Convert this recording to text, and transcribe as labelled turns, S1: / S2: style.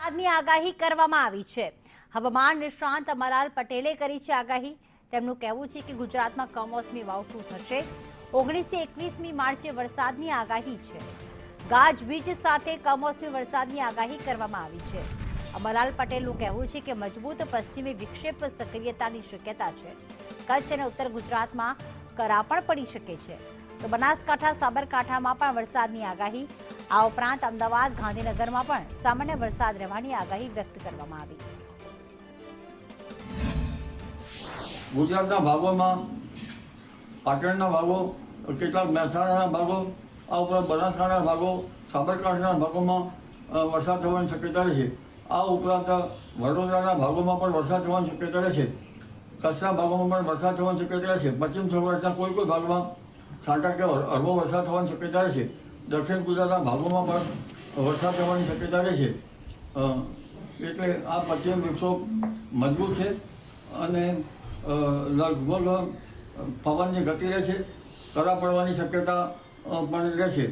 S1: આજની આગાહી કરવામાં આવી છે। હવામાન નિષ્ણાંત અમરલાલ પટેલે કરી છે આગાહી। તેમનું કહેવું છે કે ગુજરાતમાં કમોસમી વાવટું થશે। 19 થી 21મી માર્ચે વરસાદની આગાહી છે। ગાજવીજ સાથે કમોસમી વરસાદની આગાહી કરવામાં આવી છે। અમરલાલ પટેલનું કહેવું છે કે મજબૂત પશ્ચિમી વિક્ષેપ સક્રિયતાની શક્યતા છે। કચ્છ અને ઉત્તર ગુજરાતમાં કરા પણ પડી શકે છે, તો બનાસકાંઠા સાબરકાંઠામાં પણ વરસાદની આગાહી। આ ઉપરાંત અમદાવાદ ગાંધીનગરમાં પણ સામાન્ય વરસાદ રહેવાની આગાહી વ્યક્ત કરવામાં આવી।
S2: ગુજરાતના ભાગોમાં પાટણના ભાગો, કેટલાક મહેસાણાના ભાગો, આ ઉપરાંત બનાસકાંઠાના ભાગો, સાબરકાંઠાના ભાગોમાં વરસાદ થવાની શક્યતા રહેશે। આ ઉપરાંત વડોદરાના ભાગોમાં પણ વરસાદ થવાની શક્યતા રહેશે। કચ્છના ભાગોમાં પણ વરસાદ થવાની શક્યતા રહેશે। પશ્ચિમ સૌરાષ્ટ્રના કોઈ ભાગમાં છાંટા કે હળવો વરસાદ થવાની શક્યતા રહેશે। દક્ષિણ ગુજરાતના ભાગોમાં પણ વરસાદ થવાની શક્યતા રહેશે। એટલે આ પશ્ચિમ વિક્ષોભ મજબૂત છે અને લગભગ પવનની ગતિ રહેશે, કરા પડવાની શક્યતા પણ રહેશે।